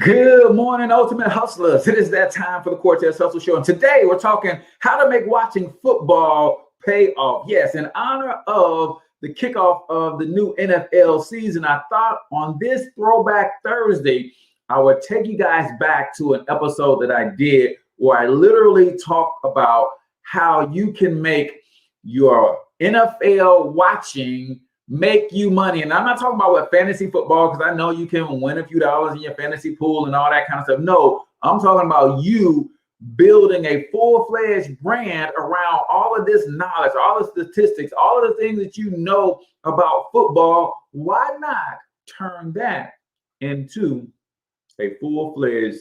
Good morning, Ultimate Hustlers. It is that time for the Cortez Hustle Show. And today we're talking how to make watching football pay off. Yes, in honor of the kickoff of the new NFL season, I thought on this Throwback Thursday, I would take you guys back to an episode that I did where I literally talked about how you can make your NFL watching make you money. And I'm not talking about what fantasy football, because I know you can win a few dollars in your fantasy pool and all that kind of stuff. No, I'm talking about you building a full-fledged brand around all of this knowledge, all the statistics, all of the things that you know about football. Why not turn that into a full-fledged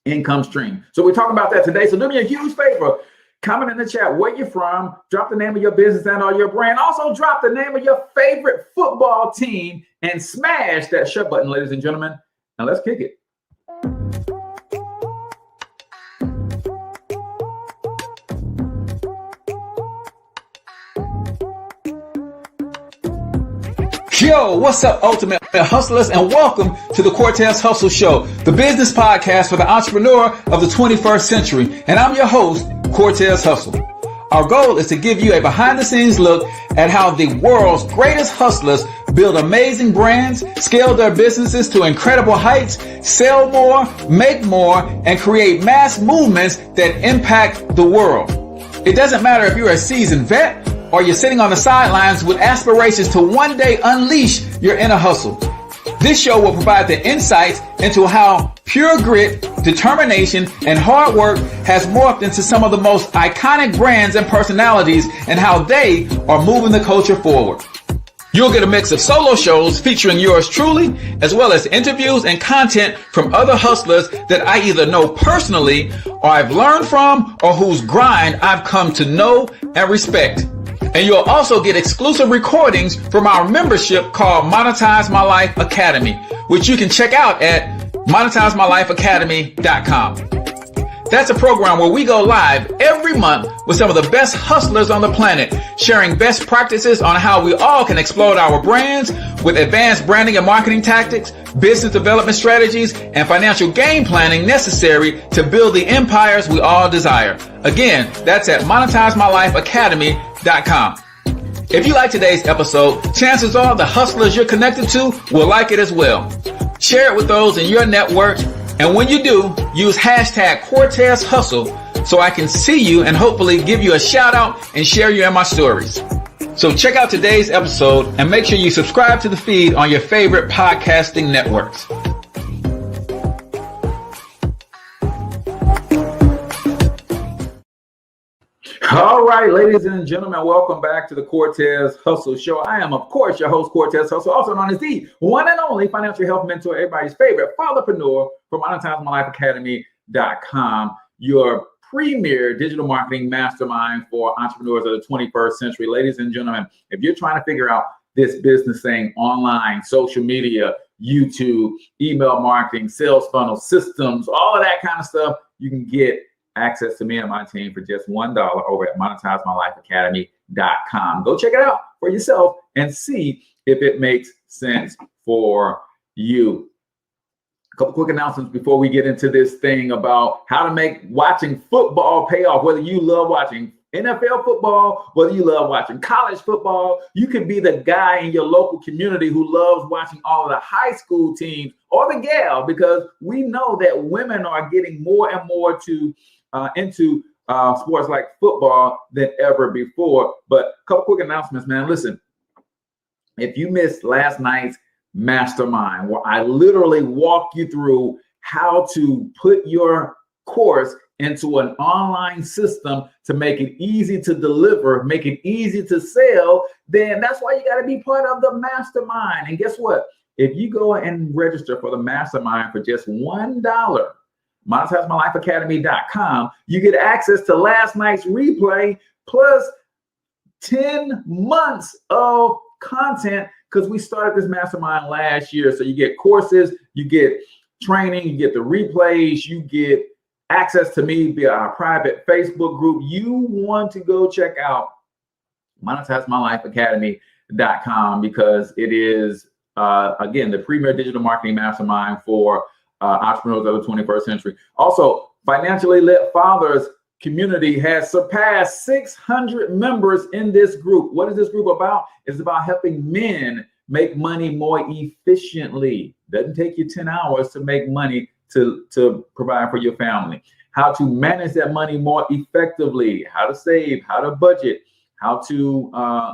income stream? So we're talking about that today. So do me a huge favor. Comment in the chat where you're from, drop the name of your business and or your brand. Also drop the name of your favorite football team and smash that share button, ladies and gentlemen. Now let's kick it. Yo, what's up, Ultimate Hustlers, and welcome to the Cortez Hustle Show, the business podcast for the entrepreneur of the 21st century. And I'm your host, Cortez Hustle. Our goal is to give you a behind-the-scenes look at how the world's greatest hustlers build amazing brands, scale their businesses to incredible heights, sell more, make more, and create mass movements that impact the world. It doesn't matter if you're a seasoned vet or you're sitting on the sidelines with aspirations to one day unleash your inner hustle. This show will provide the insights into how pure grit, determination, and hard work has morphed into some of the most iconic brands and personalities, and how they are moving the culture forward. You'll get a mix of solo shows featuring yours truly, as well as interviews and content from other hustlers that I either know personally, or I've learned from, or whose grind I've come to know and respect. And you'll also get exclusive recordings from our membership called Monetize My Life Academy, which you can check out at monetizemylifeacademy.com. That's a program where we go live every month with some of the best hustlers on the planet, sharing best practices on how we all can explode our brands with advanced branding and marketing tactics, business development strategies, and financial game planning necessary to build the empires we all desire. Again, that's at monetizemylifeacademy.com. If you like today's episode, chances are the hustlers you're connected to will like it as well. Share it with those in your network. And when you do, use hashtag Cortez Hustle so I can see you and hopefully give you a shout out and share you in my stories. So check out today's episode and make sure you subscribe to the feed on your favorite podcasting networks. All right, ladies and gentlemen, welcome back to the Cortez Hustle Show. I am, of course, your host, Cortez Hustle, also known as the one and only financial health mentor, everybody's favorite fatherpreneur from MonetizeMyLifeAcademy.com, your premier digital marketing mastermind for entrepreneurs of the 21st century. Ladies and gentlemen, if you're trying to figure out this business thing online, social media, YouTube, email marketing, sales funnel, systems, all of that kind of stuff, you can get access to me and my team for just $1 over at monetizemylifeacademy.com. Go check it out for yourself and see if it makes sense for you. A couple quick announcements before we get into this thing about how to make watching football pay off. Whether you love watching NFL football, whether you love watching college football, you could be the guy in your local community who loves watching all of the high school teams, or the gal, because we know that women are getting more and more into sports like football than ever before. But a couple quick announcements, man. Listen, if you missed last night's mastermind, where I literally walk you through how to put your course into an online system to make it easy to deliver, make it easy to sell, then that's why you got to be part of the mastermind. And guess what? If you go and register for the mastermind for just $1, MonetizeMyLifeAcademy.com, you get access to last night's replay plus 10 months of content, because we started this mastermind last year. So you get courses, you get training, you get the replays, you get access to me via our private Facebook group. You want to go check out MonetizeMyLifeAcademy.com, because it is, again, the premier digital marketing mastermind for entrepreneurs of the 21st century. Also, Financially Lit Fathers community has surpassed 600 members in this group. What is this group about? It's about helping men make money more efficiently. Doesn't take you 10 hours to make money to provide for your family. How to manage that money more effectively, how to save, how to budget, how to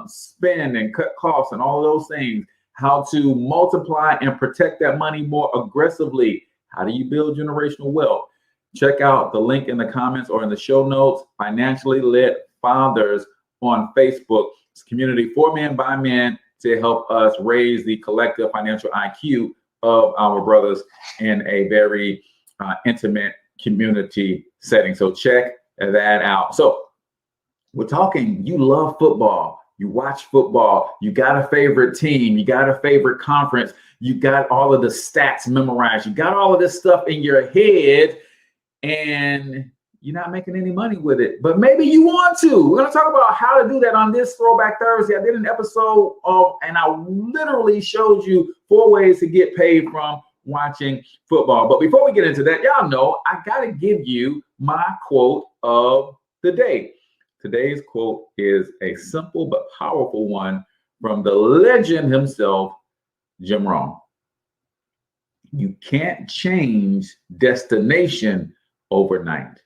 spend and cut costs and all of those things, how to multiply and protect that money more aggressively. How do you build generational wealth? Check out the link in the comments or in the show notes. Financially Lit Fathers on Facebook. It's a community for men by men to help us raise the collective financial IQ of our brothers in a very intimate community setting. So check that out. So we're talking, you love football, you watch football, you got a favorite team, you got a favorite conference, you got all of the stats memorized, you got all of this stuff in your head, and you're not making any money with it, but maybe you want to. We're going to talk about how to do that on this Throwback Thursday. I did an episode and I literally showed you 4 ways to get paid from watching football. But before we get into that, y'all know I got to give you my quote of the day. Today's quote is a simple but powerful one from the legend himself, Jim Rohn. You can't change destination overnight,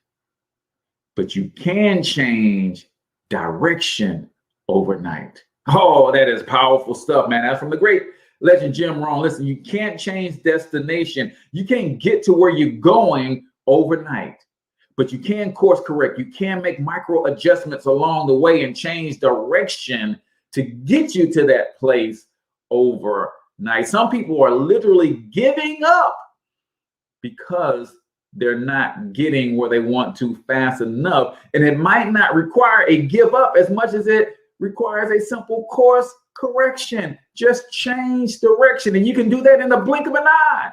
but you can change direction overnight. Oh, that is powerful stuff, man. That's from the great legend Jim Rohn. Listen, you can't change destination. You can't get to where you're going overnight, but you can course correct. You can make micro adjustments along the way and change direction to get you to that place overnight. Some people are literally giving up because they're not getting where they want to fast enough. And it might not require a give up as much as it requires a simple course correction. Just change direction. And you can do that in the blink of an eye.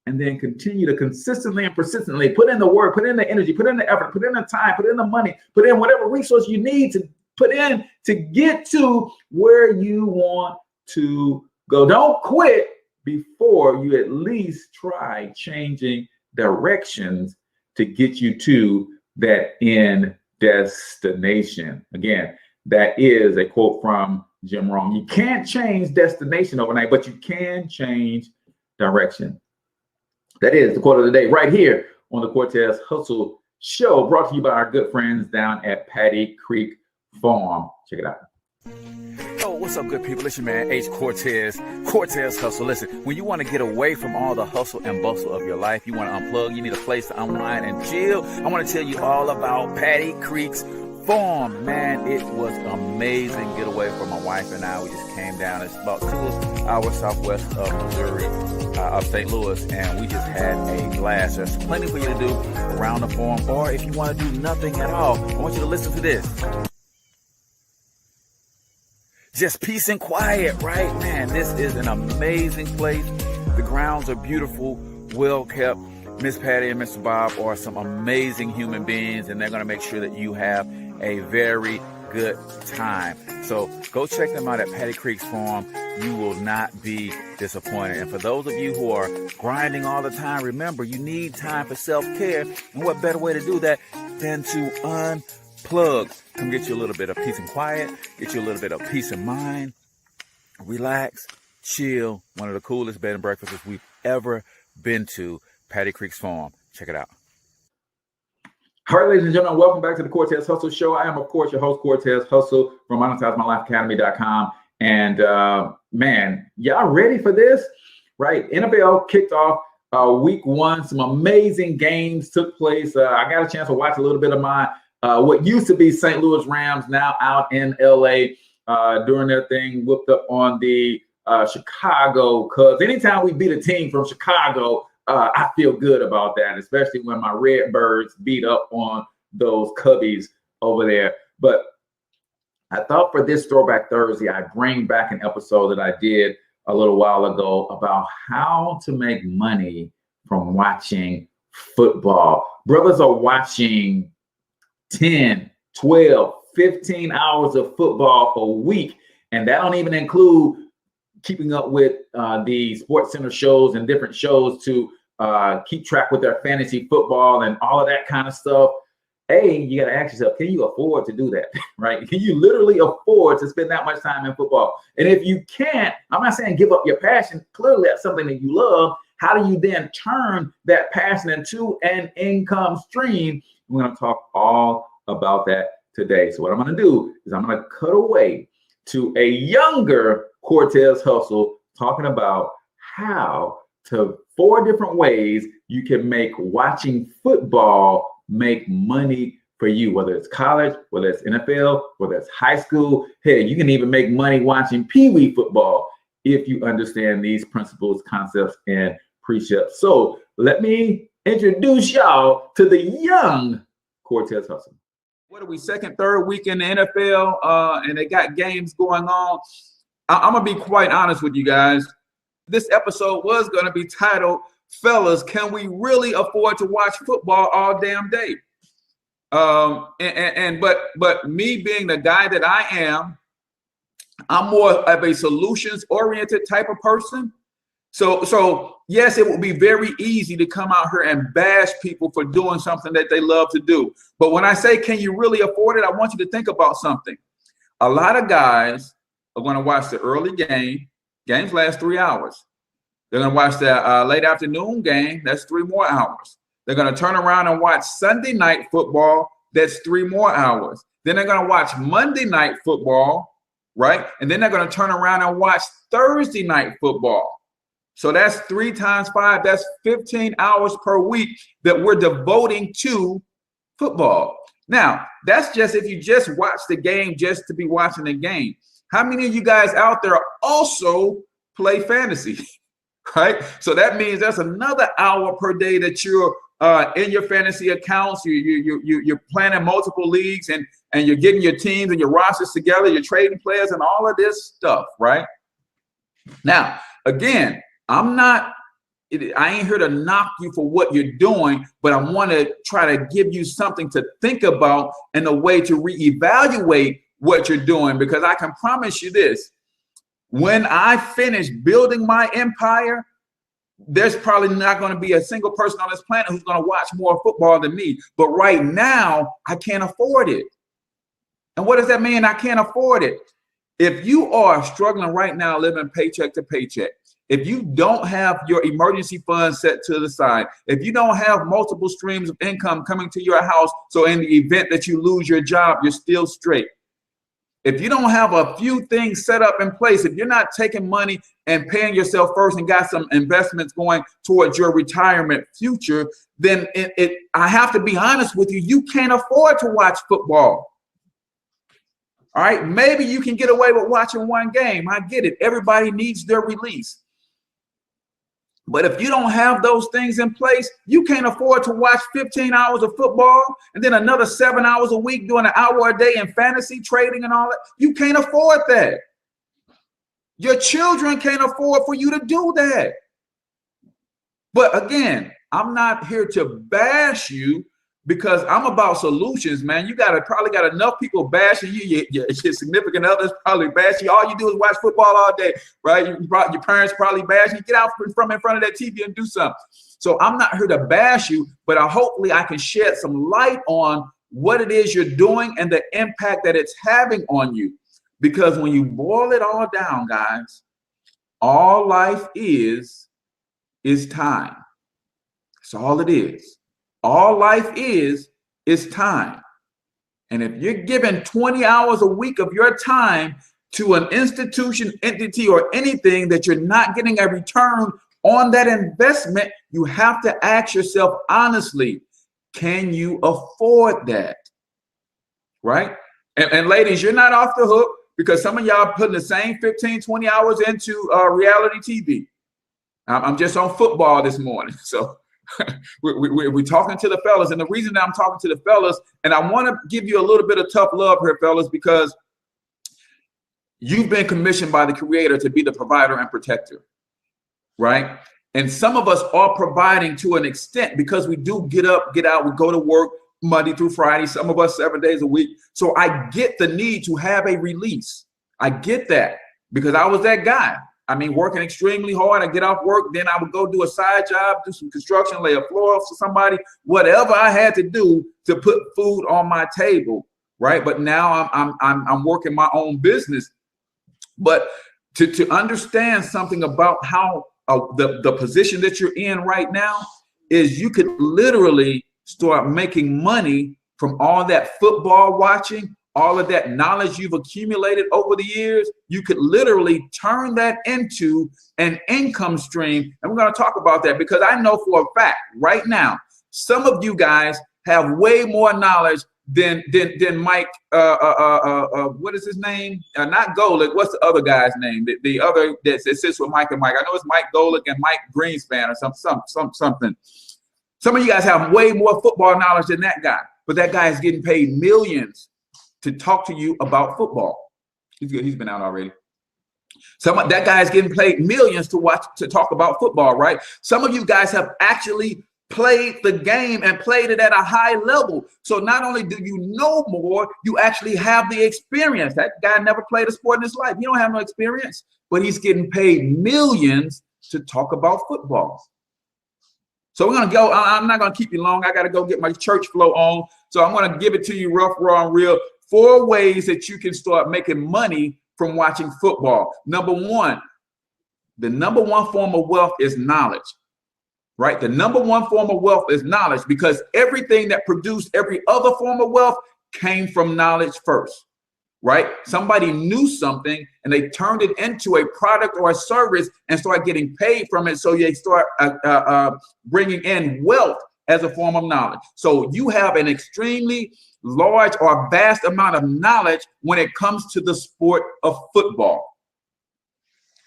And then continue to consistently and persistently put in the work, put in the energy, put in the effort, put in the time, put in the money, put in whatever resource you need to put in to get to where you want to go. Don't quit before you at least try changing directions to get you to that end destination. Again, that is a quote from Jim Rohn. You can't change destination overnight, but you can change direction. That is the quote of the day right here on the Cortez Hustle Show, brought to you by our good friends down at Paddy Creek Farm. Check it out. Oh, what's up, good people? It's your man, H Cortez, Cortez Hustle. Listen, when you want to get away from all the hustle and bustle of your life, you want to unplug, you need a place to unwind and chill, I want to tell you all about Paddy Creek's Farm. Man, it was amazing getaway for my wife and I. We just came down. It's about 2 hours southwest of Missouri, of St. Louis, and we just had a blast. There's plenty for you to do around the farm, or if you want to do nothing at all, I want you to listen to this. Just peace and quiet, right? Man, this is an amazing place. The grounds are beautiful, well kept. Miss Patty and Mr. Bob are some amazing human beings, and they're going to make sure that you have a very good time. So go check them out at Paddy Creek's Farm. You will not be disappointed. And for those of you who are grinding all the time, remember, you need time for self-care. And what better way to do that than to unplug? Come get you a little bit of peace and quiet, get you a little bit of peace of mind, relax, chill. One of the coolest bed and breakfasts we've ever been to, Paddy Creek's Farm. Check it out. All right, ladies and gentlemen, welcome back to the Cortez Hustle Show. I am, of course, your host, Cortez Hustle from MonetizeMyLifeAcademy.com. And man, y'all ready for this? Right? NFL kicked off week 1. Some amazing games took place. I got a chance to watch a little bit of my what used to be St. Louis Rams, now out in LA, doing their thing, whooped up on the Chicago Cubs. Anytime we beat a team from Chicago, I feel good about that, especially when my Redbirds beat up on those Cubbies over there. But I thought for this Throwback Thursday, I'd bring back an episode that I did a little while ago about how to make money from watching football. Brothers are watching 10, 12, 15 hours of football a week, and that don't even include keeping up with the Sports Center shows and different shows to keep track with their fantasy football and all of that kind of stuff. You got to ask yourself, can you afford to do that, right? Can you literally afford to spend that much time in football? And if you can't, I'm not saying give up your passion. Clearly, that's something that you love. How do you then turn that passion into an income stream? We're going to talk all about that today. So what I'm going to do is I'm going to cut away to a younger Cortez Hustle talking about how to 4 different ways you can make watching football make money for you, whether it's college, whether it's NFL, whether it's high school. Hey, you can even make money watching Pee-wee football if you understand these principles, concepts, and precepts. So let me introduce y'all to the young Cortez Hustle. What are we, second, third week in the NFL, and they got games going on. I'm going to be quite honest with you guys. This episode was going to be titled, Fellas, Can We Really Afford to Watch Football All Damn Day? But me being the guy that I am, I'm more of a solutions-oriented type of person. So yes, it will be very easy to come out here and bash people for doing something that they love to do. But when I say, can you really afford it? I want you to think about something. A lot of guys are going to watch the early game. Games last 3 hours. They're going to watch the late afternoon game. That's 3 more hours. They're going to turn around and watch Sunday night football. That's 3 more hours. Then they're going to watch Monday night football, right? And then they're going to turn around and watch Thursday night football. So that's 3 times 5. That's 15 hours per week that we're devoting to football. Now, that's just if you just watch the game just to be watching the game. How many of you guys out there also play fantasy? Right? So that means that's another hour per day that you're in your fantasy accounts. You're planning multiple leagues and you're getting your teams and your rosters together. You're trading players and all of this stuff, right? Now, again, I ain't here to knock you for what you're doing, but I want to try to give you something to think about and a way to reevaluate what you're doing, because I can promise you this. When I finish building my empire, there's probably not going to be a single person on this planet who's going to watch more football than me. But right now, I can't afford it. And what does that mean? I can't afford it. If you are struggling right now, living paycheck to paycheck, if you don't have your emergency fund set to the side, if you don't have multiple streams of income coming to your house, so in the event that you lose your job, you're still straight. If you don't have a few things set up in place, if you're not taking money and paying yourself first and got some investments going towards your retirement future, then I have to be honest with you, you can't afford to watch football. All right, maybe you can get away with watching one game. I get it. Everybody needs their release. But if you don't have those things in place, you can't afford to watch 15 hours of football and then another 7 hours a week doing an hour a day in fantasy trading and all that. You can't afford that. Your children can't afford for you to do that. But again, I'm not here to bash you, because I'm about solutions, man. You probably got enough people bashing you. Your significant others probably bash you. All you do is watch football all day, right? Your parents probably bash you. Get out from in front of that TV and do something. So I'm not here to bash you, but hopefully I can shed some light on what it is you're doing and the impact that it's having on you. Because when you boil it all down, guys, all life is time. That's all it is. All life is time. And if you're giving 20 hours a week of your time to an institution, entity, or anything that you're not getting a return on that investment, you have to ask yourself honestly, can you afford that? Right? And ladies, you're not off the hook, because some of y'all putting the same 15, 20 hours into reality TV. I'm just on football this morning. So we're talking to the fellas, and the reason that I'm talking to the fellas, and I want to give you a little bit of tough love here, fellas, because you've been commissioned by the Creator to be the provider and protector, right? And some of us are providing to an extent, because we do get up, get out, we go to work Monday through Friday, some of us 7 days a week. So I get the need to have a release. I get that, because I was that guy. I mean, working extremely hard. I get off work, then I would go do a side job, do some construction, lay a floor for somebody, whatever I had to do to put food on my table, right? But now I'm working my own business. But to understand something about how the position that you're in right now is you could literally start making money from all that football watching, all of that knowledge you've accumulated over the years. You could literally turn that into an income stream. And we're going to talk about that because I know for a fact right now, some of you guys have way more knowledge than Mike, what is his name? Not Golick. What's the other guy's name? The other that sits with Mike and Mike. I know it's Mike Golick and Mike Greenspan or something. Some of you guys have way more football knowledge than that guy, but that guy is getting paid millions to talk to you about football. He's good. He's been out already. That guy is getting paid millions to talk about football, right? Some of you guys have actually played the game and played it at a high level. So not only do you know more, you actually have the experience. That guy never played a sport in his life. He don't have no experience, but he's getting paid millions to talk about football. So we're going to go. I'm not going to keep you long. I got to go get my church flow on. So I'm going to give it to you rough, raw, and real. 4 ways that you can start making money from watching football. Number one, the number one form of wealth is knowledge. Right? The number one form of wealth is knowledge because everything that produced every other form of wealth came from knowledge first, right? Somebody knew something and they turned it into a product or a service and started getting paid from it. So they start bringing in wealth as a form of knowledge. So you have an extremely large or vast amount of knowledge when it comes to the sport of football.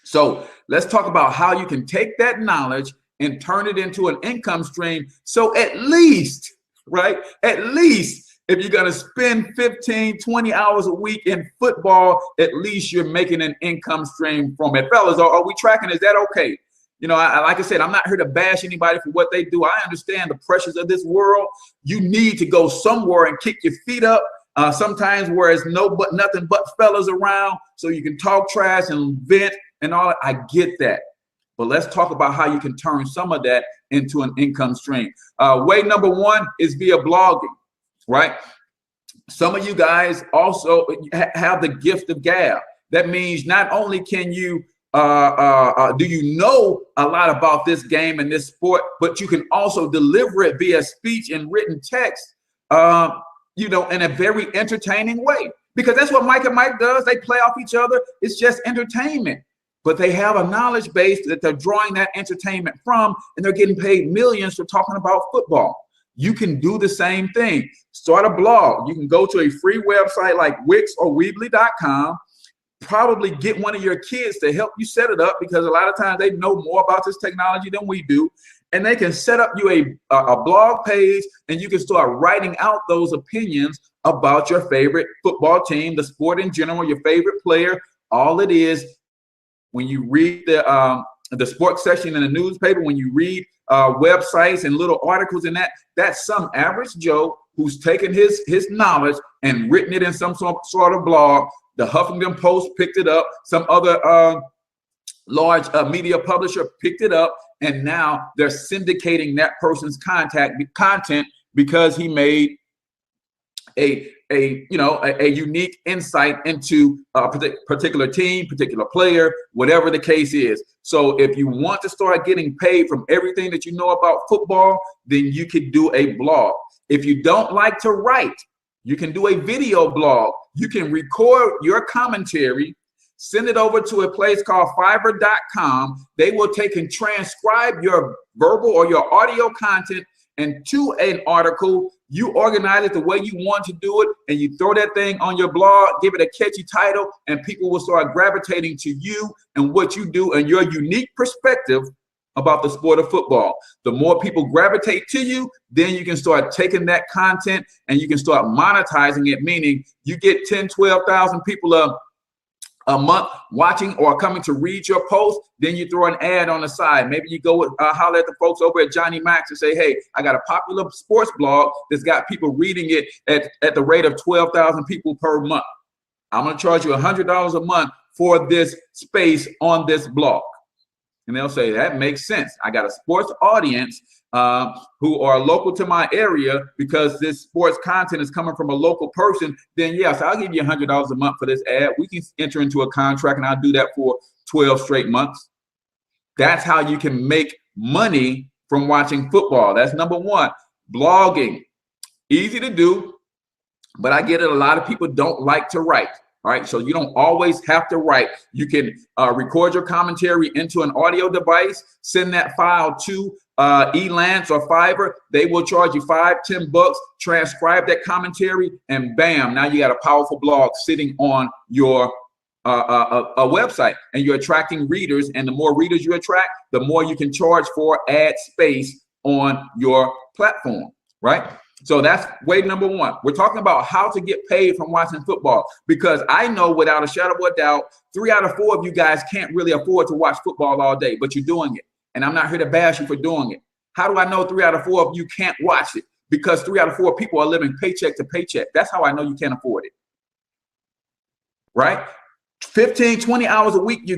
So let's talk about how you can take that knowledge and turn it into an income stream. So at least, right, at least if you're going to spend 15, 20 hours a week in football, at least you're making an income stream from it. Fellas, are we tracking? Is that okay? You know, like I said, I'm not here to bash anybody for what they do. I understand the pressures of this world. You need to go somewhere and kick your feet up. Sometimes where it's nothing but fellas around, so you can talk trash and vent and all that. I get that. But let's talk about how you can turn some of that into an income stream. Way number one is via blogging, right? Some of you guys also have the gift of gab. That means not only can you do you know a lot about this game and this sport, but you can also deliver it via speech and written text, you know, in a very entertaining way. Because that's what Mike and Mike does. They play off each other. It's just entertainment. But they have a knowledge base that they're drawing that entertainment from, and they're getting paid millions for talking about football. You can do the same thing. Start a blog. You can go to a free website like Wix or Weebly.com. Probably get one of your kids to help you set it up because a lot of times they know more about this technology than we do. And they can set up you a blog page, and you can start writing out those opinions about your favorite football team, the sport in general, your favorite player. All it is, when you read the sports section in the newspaper, when you read websites and little articles in that's some average Joe who's taken his knowledge and written it in some sort of blog. The Huffington Post picked it up. Some other large media publisher picked it up, and now they're syndicating that person's content because he made a unique insight into a particular team, particular player, whatever the case is. So if you want to start getting paid from everything that you know about football, then you could do a blog. If you don't like to write, you can do a video blog. You can record your commentary, send it over to a place called Fiverr.com. They will take and transcribe your verbal or your audio content into an article. You organize it the way you want to do it, and you throw that thing on your blog, give it a catchy title, and people will start gravitating to you and what you do and your unique perspective about the sport of football. The more people gravitate to you, then you can start taking that content and you can start monetizing it, meaning you get 10, 12,000 people a month watching or coming to read your post. Then you throw an ad on the side. Maybe you go holler at the folks over at Johnny Max and say, hey, I got a popular sports blog that's got people reading it at the rate of 12,000 people per month. I'm going to charge you $100 a month for this space on this blog. And they'll say, that makes sense. I got a sports audience who are local to my area because this sports content is coming from a local person. Then yes, I'll give you $100 a month for this ad. We can enter into a contract and I'll do that for 12 straight months. That's how you can make money from watching football. That's number one. Blogging, easy to do, but I get it. A lot of people don't like to write. All right, so you don't always have to write. You can record your commentary into an audio device, send that file to Elance or Fiverr. They will charge you $5-10, transcribe that commentary, and bam, now you got a powerful blog sitting on your a website, and you're attracting readers. And the more readers you attract, the more you can charge for ad space on your platform, right? So that's way number one. We're talking about how to get paid from watching football, because I know without a shadow of a doubt, 3 out of 4 of you guys can't really afford to watch football all day, but you're doing it. And I'm not here to bash you for doing it. How do I know 3 out of 4 of you can't watch it? Because 3 out of 4 people are living paycheck to paycheck. That's how I know you can't afford it, right? 15, 20 hours a week, you're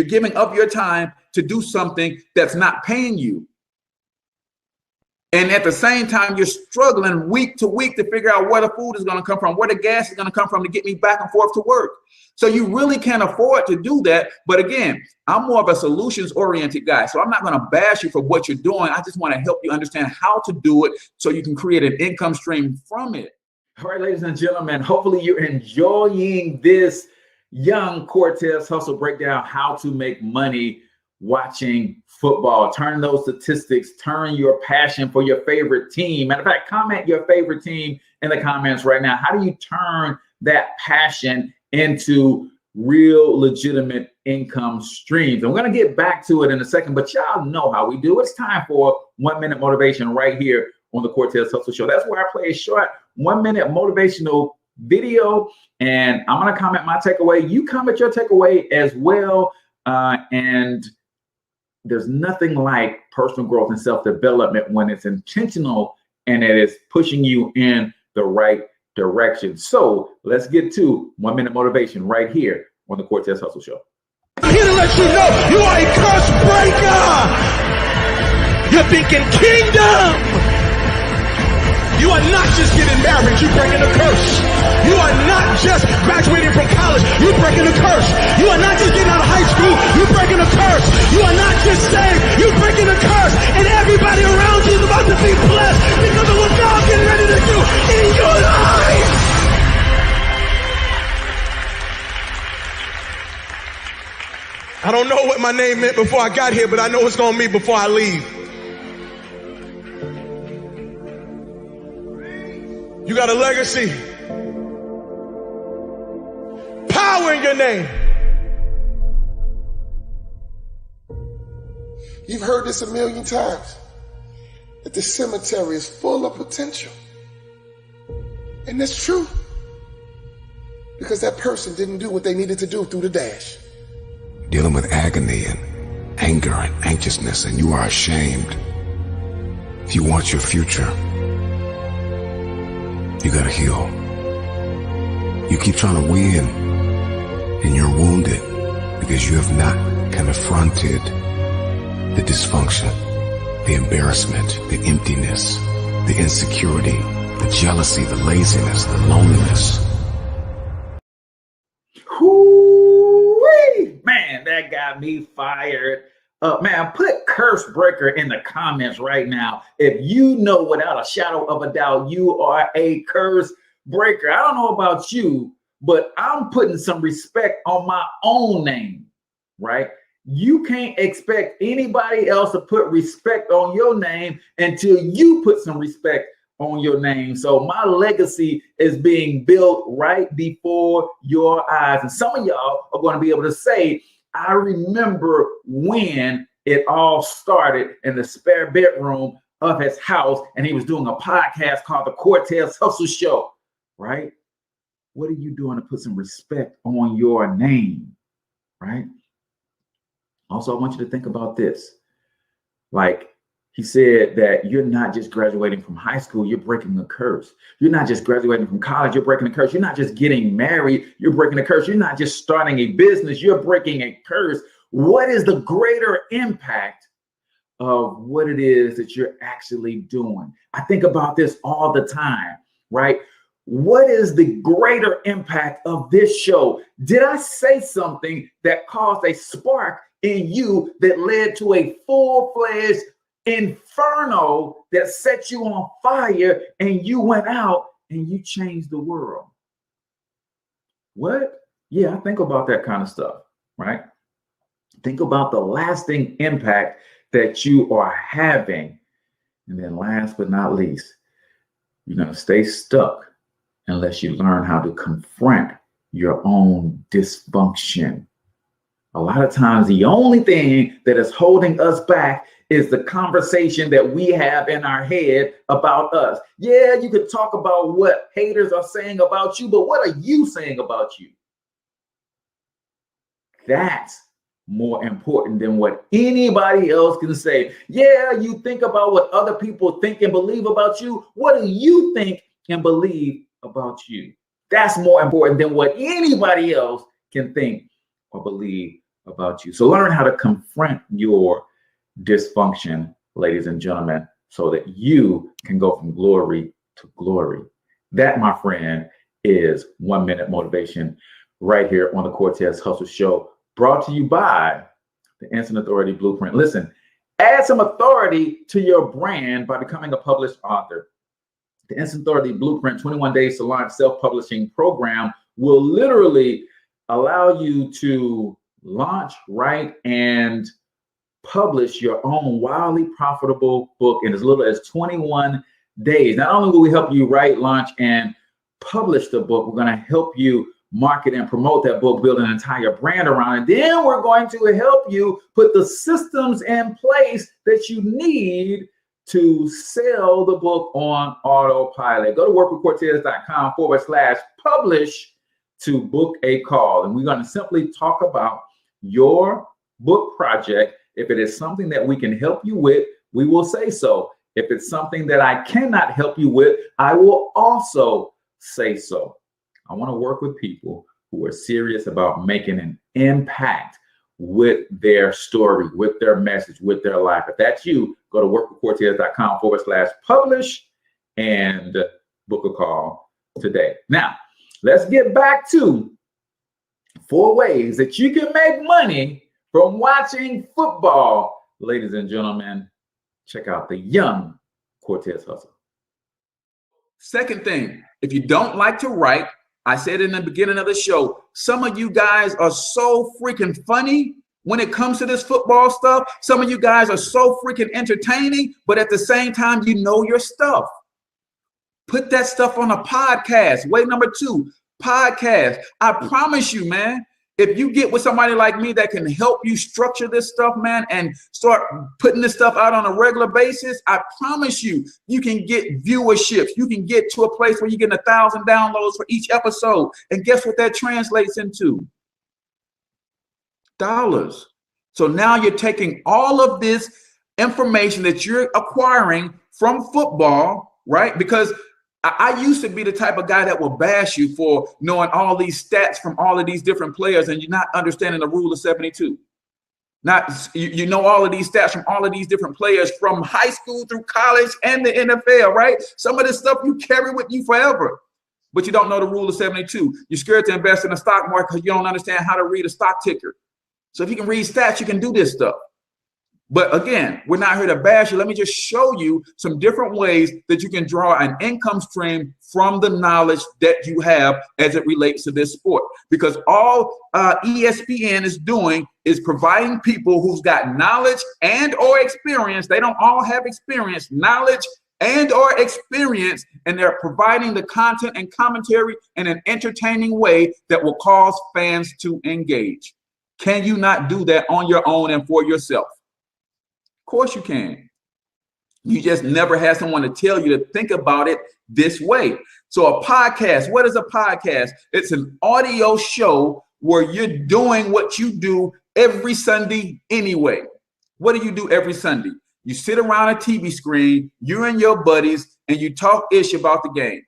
giving up your time to do something that's not paying you. And at the same time, you're struggling week to week to figure out where the food is going to come from, where the gas is going to come from to get me back and forth to work. So you really can't afford to do that. But again, I'm more of a solutions-oriented guy. So I'm not going to bash you for what you're doing. I just want to help you understand how to do it so you can create an income stream from it. All right, ladies and gentlemen, hopefully you're enjoying this young Cortez Hustle breakdown, how to make money watching football. Turn those statistics, turn your passion for your favorite team. Matter of fact, comment your favorite team in the comments right now. How do you turn that passion into real legitimate income streams? And we're going to get back to it in a second, but y'all know how we do. It's time for 1 minute motivation right here on the Cortez Hustle Show. That's where I play a short 1 minute motivational video, and I'm going to comment my takeaway. You comment your takeaway as well. And there's nothing like personal growth and self-development when it's intentional and it is pushing you in the right direction. So let's get to 1 minute motivation right here on the Cortez Hustle Show. Here to let you know you are a curse breaker. You're thinking kingdom. You are not just getting married, you're breaking a curse. You are not just graduating from college, you're breaking a curse. You are not just getting out of high school, you're breaking a curse. You are not just saved, you're breaking a curse. And everybody around you is about to be blessed because of what God's getting ready to do in your life. I don't know what my name meant before I got here, but I know it's going to mean before I leave. You got a legacy. Power in your name. You've heard this a million times, that the cemetery is full of potential. And that's true. Because that person didn't do what they needed to do through the dash. Dealing with agony and anger and anxiousness, and you are ashamed. If you want your future, you gotta heal. You keep trying to win, and you're wounded because you have not confronted the dysfunction, the embarrassment, the emptiness, the insecurity, the jealousy, the laziness, the loneliness. Whoo-wee! Man, that got me fired up. Man, put curse breaker in the comments right now. If you know without a shadow of a doubt, you are a curse breaker. I don't know about you, but I'm putting some respect on my own name, right? You can't expect anybody else to put respect on your name until you put some respect on your name. So my legacy is being built right before your eyes. And some of y'all are going to be able to say, I remember when it all started in the spare bedroom of his house, and he was doing a podcast called the Cortez Hustle Show, right? What are you doing to put some respect on your name, right? Also, I want you to think about this. Like, He said that you're not just graduating from high school, you're breaking a curse. You're not just graduating from college, you're breaking a curse. You're not just getting married, you're breaking a curse. You're not just starting a business, you're breaking a curse. What is the greater impact of what it is that you're actually doing? I think about this all the time, right? What is the greater impact of this show? Did I say something that caused a spark in you that led to a full-fledged inferno that set you on fire and you went out and you changed the world? What? Yeah, I think about that kind of stuff, right? Think about the lasting impact that you are having. And then last but not least, you're going to stay stuck unless you learn how to confront your own dysfunction. A lot of times, the only thing that is holding us back is the conversation that we have in our head about us. Yeah, you could talk about what haters are saying about you, but what are you saying about you? That's more important than what anybody else can say. Yeah, you think about what other people think and believe about you. What do you think and believe about you? That's more important than what anybody else can think or believe about you. So learn how to confront your dysfunction, ladies and gentlemen, so that you can go from glory to glory. That, my friend, is 1 Minute Motivation right here on the Cortez Hustle Show, brought to you by the Instant Authority Blueprint. Listen, add some authority to your brand by becoming a published author. The Instant Authority Blueprint 21 Days to Launch Self-Publishing Program will literally allow you to launch, write, and publish your own wildly profitable book in as little as 21 days. Not only will we help you write, launch, and publish the book, we're going to help you market and promote that book, build an entire brand around it. Then we're going to help you put the systems in place that you need to sell the book on autopilot. Go to workwithcortez.com/publish to book a call. And we're going to simply talk about your book project. If it is something that we can help you with, we will say so. If it's something that I cannot help you with, I will also say so. I want to work with people who are serious about making an impact with their story, with their message, with their life. If that's you, go to workwithcortez.com/publish and book a call today. Now, let's get back to 4 ways that you can make money from watching football. Ladies and gentlemen, check out the Young Cortez Hustle. Second thing, if you don't like to write, I said in the beginning of the show, some of you guys are so freaking funny when it comes to this football stuff. Some of you guys are so freaking entertaining, but at the same time, you know your stuff. Put that stuff on a podcast. Way number 2, podcast. I promise you, man, if you get with somebody like me that can help you structure this stuff, man, and start putting this stuff out on a regular basis, I promise you, you can get viewerships. You can get to a place where you're getting 1,000 downloads for each episode. And guess what that translates into? Dollars. So now you're taking all of this information that you're acquiring from football, right? Because I used to be the type of guy that will bash you for knowing all these stats from all of these different players and you're not understanding the rule of 72. You know all of these stats from all of these different players from high school through college and the NFL, right? Some of this stuff you carry with you forever, but you don't know the rule of 72. You're scared to invest in the stock market because you don't understand how to read a stock ticker. So if you can read stats, you can do this stuff. But again, we're not here to bash you. Let me just show you some different ways that you can draw an income stream from the knowledge that you have as it relates to this sport. Because all ESPN is doing is providing people who's got knowledge and or experience. They don't all have experience, knowledge and or experience, and they're providing the content and commentary in an entertaining way that will cause fans to engage. Can you not do that on your own and for yourself? Of course you can. You just never had someone to tell you to think about it this way. So a podcast, what is a podcast? It's an audio show where you're doing what you do every Sunday anyway. What do you do every Sunday? You sit around a TV screen, you and your buddies, and you talk ish about the game.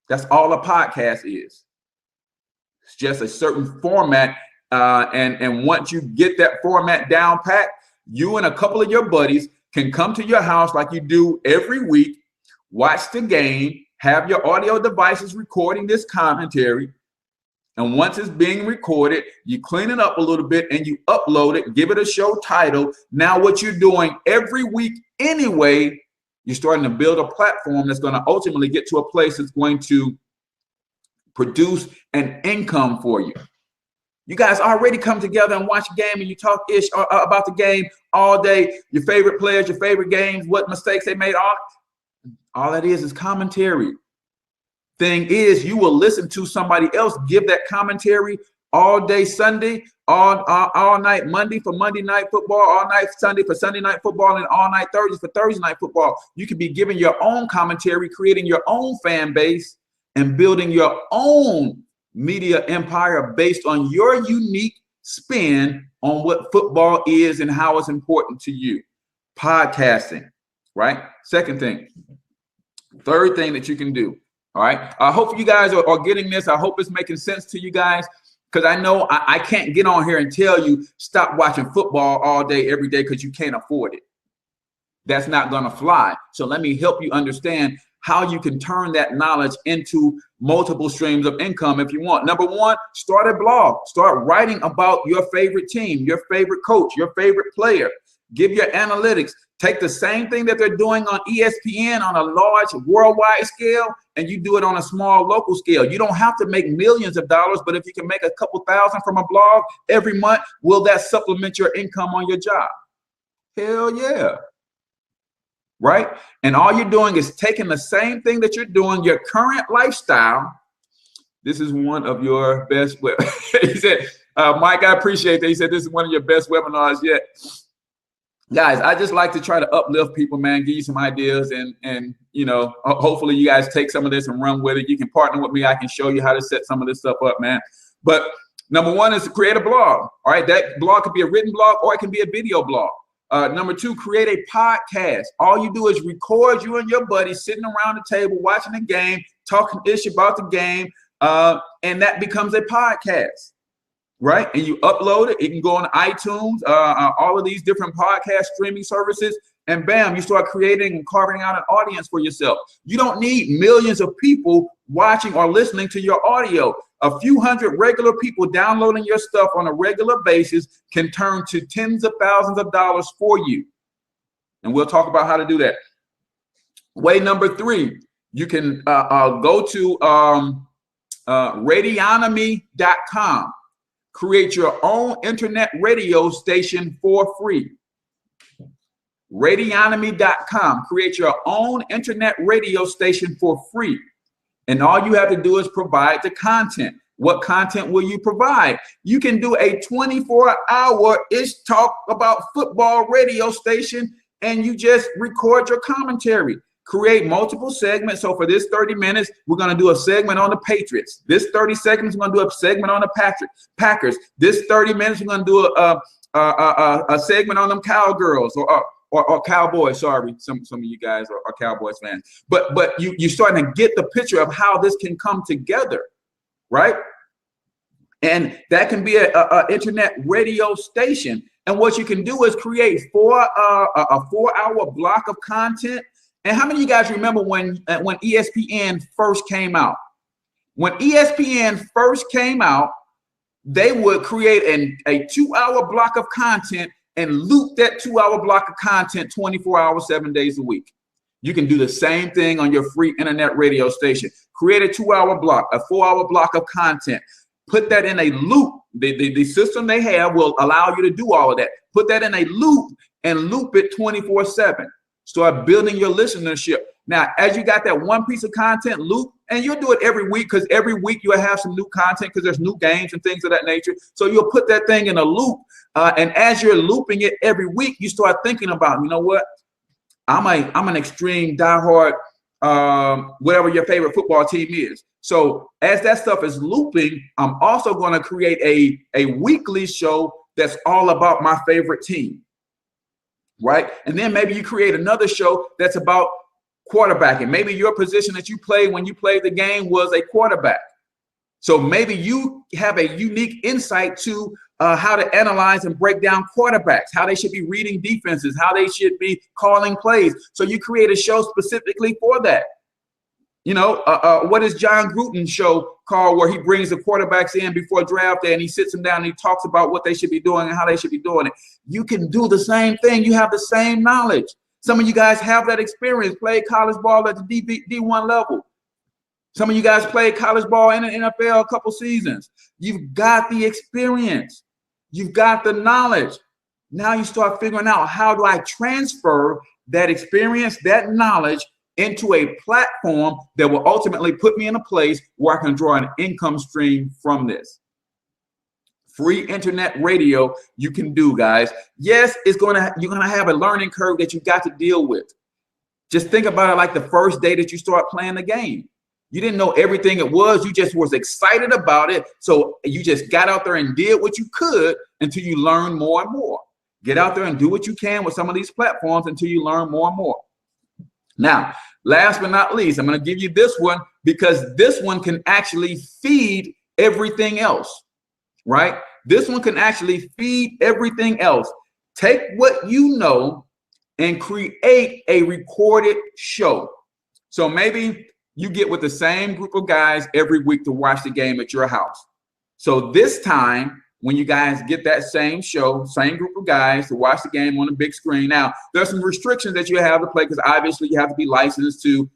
That's all a podcast is. It's just a certain format. And once you get that format down pat, you and a couple of your buddies can come to your house like you do every week, watch the game, have your audio devices recording this commentary. And once it's being recorded, you clean it up a little bit and you upload it, give it a show title. Now what you're doing every week anyway, you're starting to build a platform that's going to ultimately get to a place that's going to produce an income for you. You guys already come together and watch a game and you talk ish about the game all day, your favorite players, your favorite games, what mistakes they made. All that is commentary. Thing is, you will listen to somebody else give that commentary all day Sunday, all night Monday for Monday night football, all night Sunday for Sunday night football, and all night Thursday for Thursday night football. You could be giving your own commentary, creating your own fan base, and building your own media empire based on your unique spin on what football is and how it's important to you. Podcasting, right? Second thing. Third thing that you can do. All right. I hope you guys are getting this. I hope it's making sense to you guys, because I know I can't get on here and tell you stop watching football all day, every day, because you can't afford it. That's not going to fly. So let me help you understand how you can turn that knowledge into multiple streams of income if you want. Number one, start a blog. Start writing about your favorite team, your favorite coach, your favorite player. Give your analytics. Take the same thing that they're doing on ESPN on a large worldwide scale, and you do it on a small local scale. You don't have to make millions of dollars, but if you can make a couple thousand from a blog every month, will that supplement your income on your job? Hell yeah. Right? And all you're doing is taking the same thing that you're doing, your current lifestyle. This is one of your best. He said, Mike, I appreciate that. He said, this is one of your best webinars yet. Guys, I just like to try to uplift people, man, give you some ideas, and you know, hopefully you guys take some of this and run with it. You can partner with me. I can show you how to set some of this stuff up, man. But number one is to create a blog. All right, that blog could be a written blog or it can be a video blog. Number two, create a podcast. All you do is record you and your buddies sitting around the table watching the game, talking ish about the game, and that becomes a podcast. Right? And you upload it. It can go on iTunes, all of these different podcast streaming services, and bam, you start creating and carving out an audience for yourself. You don't need millions of people watching or listening to your audio. A few hundred regular people downloading your stuff on a regular basis can turn to tens of thousands of dollars for you. And we'll talk about how to do that. Way number three, you can go to radionomy.com. Create your own internet radio station for free. Radionomy.com. Create your own internet radio station for free. And all you have to do is provide the content. What content will you provide? You can do a 24-hour-ish talk about football radio station, and you just record your commentary. Create multiple segments. So for this 30 minutes, we're going to do a segment on the Patriots. This 30 seconds, we're going to do a segment on the Packers. This 30 minutes, we're going to do a segment on them Cowgirls or Cowboys. Sorry, some of you guys are Cowboys fans. But you're starting to get the picture of how this can come together, right? And that can be a internet radio station. And what you can do is create a 4-hour block of content. And how many of you guys remember when ESPN first came out? When ESPN first came out, they would create a 2-hour block of content and loop that 2-hour block of content 24 hours, 7 days a week. You can do the same thing on your free internet radio station. Create a 2-hour block, a 4-hour block of content. Put that in a loop. The system they have will allow you to do all of that. Put that in a loop and loop it 24/7. Start building your listenership. Now, as you got that one piece of content loop, and you'll do it every week, because every week you'll have some new content because there's new games and things of that nature. So you'll put that thing in a loop. And as you're looping it every week, you start thinking about, you know what? I'm an extreme diehard, whatever your favorite football team is. So as that stuff is looping, I'm also going to create a weekly show that's all about my favorite team. right? And then maybe you create another show that's about quarterbacking. Maybe your position that you played when you played the game was a quarterback. So maybe you have a unique insight to how to analyze and break down quarterbacks, how they should be reading defenses, how they should be calling plays. So you create a show specifically for that. You know, what is John Gruden's show called, where he brings the quarterbacks in before draft day and he sits them down and he talks about what they should be doing and how they should be doing it. You can do the same thing. You have the same knowledge. Some of you guys have that experience, played college ball at the D1 level. Some of you guys played college ball in the NFL a couple seasons. You've got the experience. You've got the knowledge. Now you start figuring out, how do I transfer that experience, that knowledge, into a platform that will ultimately put me in a place where I can draw an income stream from this. Free internet radio you can do, guys. Yes, you're gonna have a learning curve that you got to deal with. Just think about it like the first day that you start playing the game. You didn't know everything it was. You just was excited about it. So you just got out there and did what you could until you learn more and more. Get out there and do what you can with some of these platforms until you learn more and more. Now, last but not least, I'm going to give you this one, because this one can actually feed everything else, right? This one can actually feed everything else. Take what you know and create a recorded show. So maybe you get with the same group of guys every week to watch the game at your house. So this time, when you guys get that same show, same group of guys to watch the game on the big screen. Now, there's some restrictions that you have to play, because obviously you have to be licensed to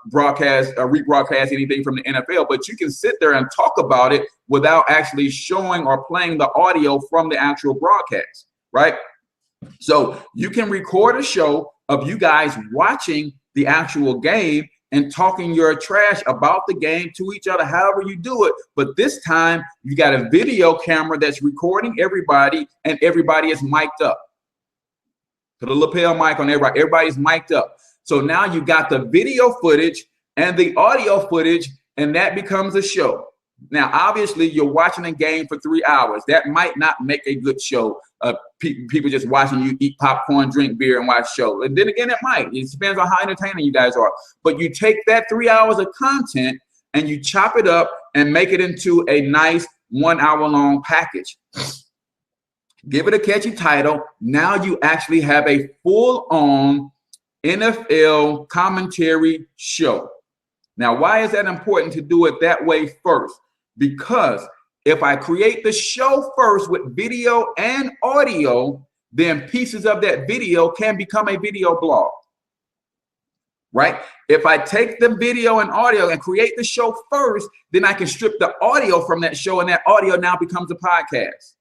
broadcast or rebroadcast anything from the NFL, but you can sit there and talk about it without actually showing or playing the audio from the actual broadcast, right? So you can record a show of you guys watching the actual game and talking your trash about the game to each other, however you do it. But this time, you got a video camera that's recording everybody, and everybody is mic'd up. Put a lapel mic on everybody. Everybody's mic'd up. So now you got the video footage and the audio footage, and that becomes a show. Now, obviously, you're watching a game for 3 hours. That might not make a good show. People just watching you eat popcorn, drink beer, and watch show. And then again, it might. It depends on how entertaining you guys are. But you take that 3 hours of content and you chop it up and make it into a nice 1 hour long package. Give it a catchy title. Now you actually have a full-on NFL commentary show. Now, why is that important to do it that way first? Because if I create the show first with video and audio, then pieces of that video can become a video blog, right? If I take the video and audio and create the show first, then I can strip the audio from that show, and that audio now becomes a podcast.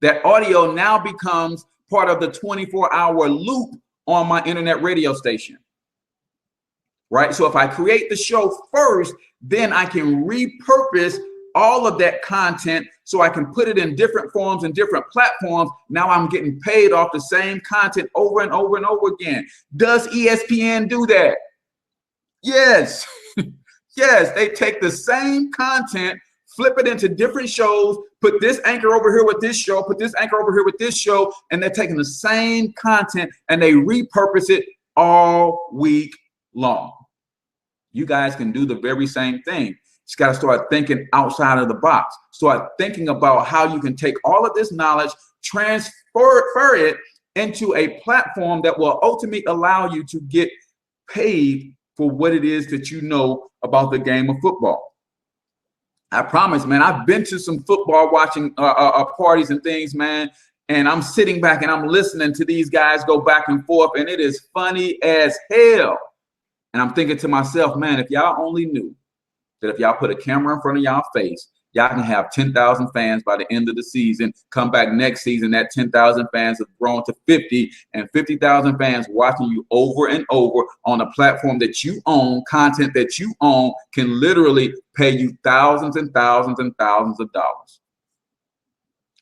That audio now becomes part of the 24-hour loop on my internet radio station, right? So if I create the show first, then I can repurpose all of that content so I can put it in different forms and different platforms. Now I'm getting paid off the same content over and over and over again. Does ESPN do that? Yes. Yes, they take the same content, flip it into different shows, put this anchor over here with this show, put this anchor over here with this show, and they're taking the same content and they repurpose it all week long. You guys can do the very same thing. You got to start thinking outside of the box. Start thinking about how you can take all of this knowledge, transfer it into a platform that will ultimately allow you to get paid for what it is that you know about the game of football. I promise, man, I've been to some football watching parties and things, man, and I'm sitting back and I'm listening to these guys go back and forth, and it is funny as hell. And I'm thinking to myself, man, if y'all only knew that if y'all put a camera in front of y'all face, y'all can have 10,000 fans by the end of the season. Come back next season, that 10,000 fans have grown to 50, and 50,000 fans watching you over and over on a platform that you own, content that you own, can literally pay you thousands and thousands and thousands of dollars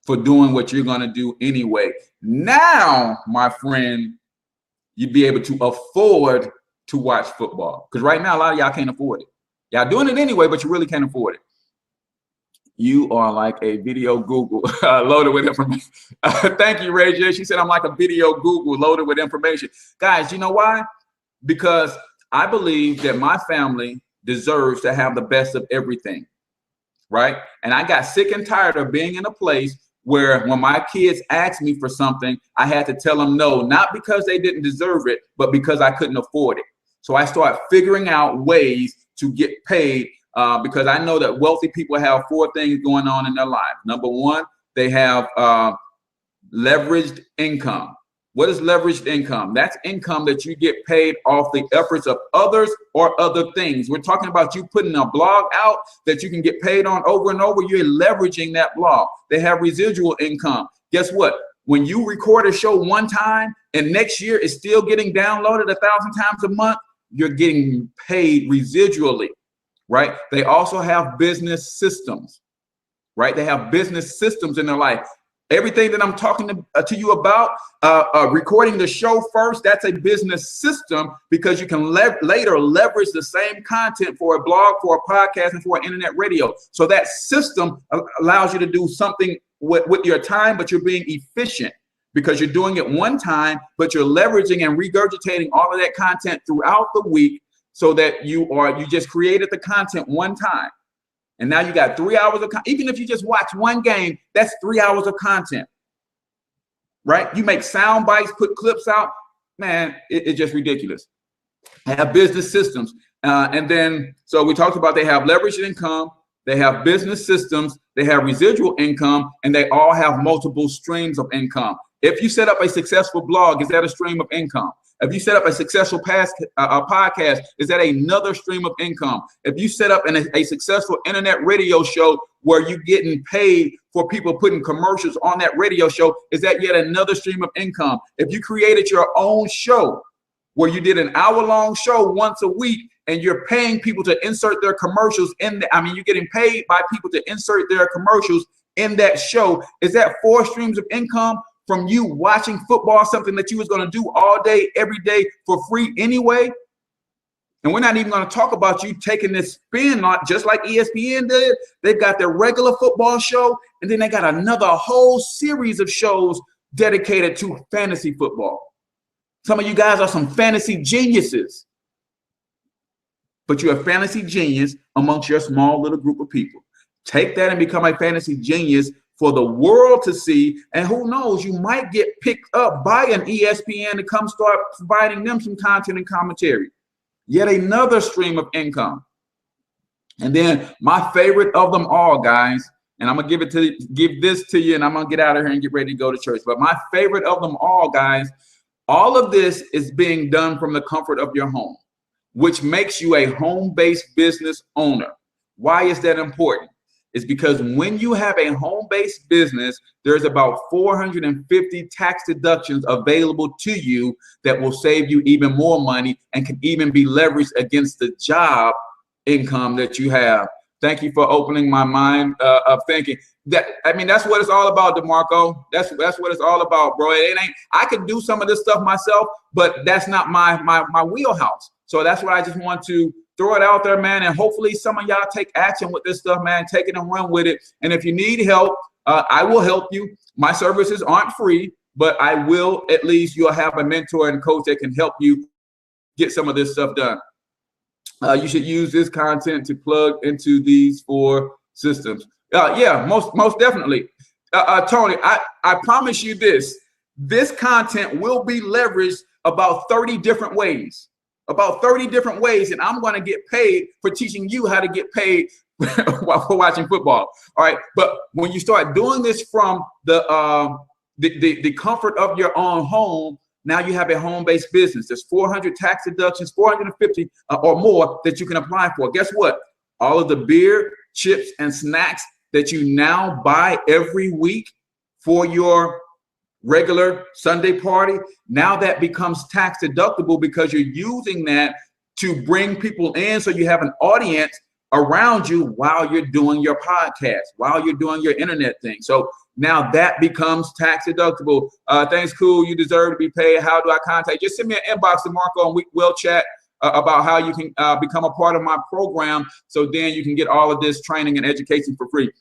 for doing what you're going to do anyway. Now, my friend, you'd be able to afford to watch football, because right now a lot of y'all can't afford it. Y'all doing it anyway, but you really can't afford it. You are like a video Google loaded with information. Thank you, Ray J. She said, I'm like a video Google loaded with information. Guys, you know why? Because I believe that my family deserves to have the best of everything, right? And I got sick and tired of being in a place where when my kids asked me for something, I had to tell them no, not because they didn't deserve it, but because I couldn't afford it. So I started figuring out ways to get paid because I know that wealthy people have 4 things going on in their life. Number 1, they have leveraged income. What is leveraged income? That's income that you get paid off the efforts of others or other things. We're talking about you putting a blog out that you can get paid on over and over. You're leveraging that blog. They have residual income. Guess what? When you record a show one time and next year it's still getting downloaded 1,000 times a month, you're getting paid residually, right? They also have business systems, right? They have business systems in their life. Everything that I'm talking to you about, recording the show first, that's a business system because you can later leverage the same content for a blog, for a podcast, and for an internet radio. So that system allows you to do something with your time, but you're being efficient because you're doing it one time, but you're leveraging and regurgitating all of that content throughout the week so that you just created the content one time. And now you got 3 hours of content. Even if you just watch one game, that's 3 hours of content, right? You make sound bites, put clips out, man, it's just ridiculous. They have business systems. And then, so we talked about they have leveraged income, they have business systems, they have residual income, and they all have multiple streams of income. If you set up a successful blog, is that a stream of income? If you set up a successful podcast, is that another stream of income? If you set up a successful internet radio show where you're getting paid for people putting commercials on that radio show, is that yet another stream of income? If you created your own show where you did an hour-long show once a week and you're paying people to insert their commercials you're getting paid by people to insert their commercials in that show, is that 4 streams of income? From you watching football, something that you was going to do all day, every day for free anyway. And we're not even going to talk about you taking this spin, just like ESPN did. They've got their regular football show, and then they got another whole series of shows dedicated to fantasy football. Some of you guys are some fantasy geniuses, but you're a fantasy genius amongst your small little group of people. Take that and become a fantasy genius for the world to see, and who knows, you might get picked up by an ESPN to come start providing them some content and commentary. Yet another stream of income. And then my favorite of them all, guys, and I'm gonna give this to you, and I'm gonna get out of here and get ready to go to church. But my favorite of them all, guys, all of this is being done from the comfort of your home, which makes you a home-based business owner. Why is that important? Is because when you have a home-based business, there's about 450 tax deductions available to you that will save you even more money and can even be leveraged against the job income that you have. Thank you for opening my mind of thinking. That's what it's all about, DeMarco. That's what it's all about, bro. It ain't. I could do some of this stuff myself, but that's not my wheelhouse. So that's what I just want to throw it out there, man, and hopefully some of y'all take action with this stuff, man. Take it and run with it. And if you need help, I will help you. My services aren't free, but I will, at least you'll have a mentor and coach that can help you get some of this stuff done. You should use this content to plug into these 4 systems. Yeah, most definitely. Tony, I promise you this content will be leveraged about 30 different ways. About 30 different ways, and I'm going to get paid for teaching you how to get paid while watching football. All right, but when you start doing this from the comfort of your own home, now you have a home-based business. There's 400 tax deductions, 450 or more that you can apply for. Guess what? All of the beer, chips, and snacks that you now buy every week for your regular Sunday party, now that becomes tax deductible because you're using that to bring people in, so you have an audience around you while you're doing your podcast, while you're doing your internet thing. So now that becomes tax deductible. Thanks, cool. You deserve to be paid. How do I contact? Just send me an inbox to Marco, and we'll chat about how you can become a part of my program. So then you can get all of this training and education for free.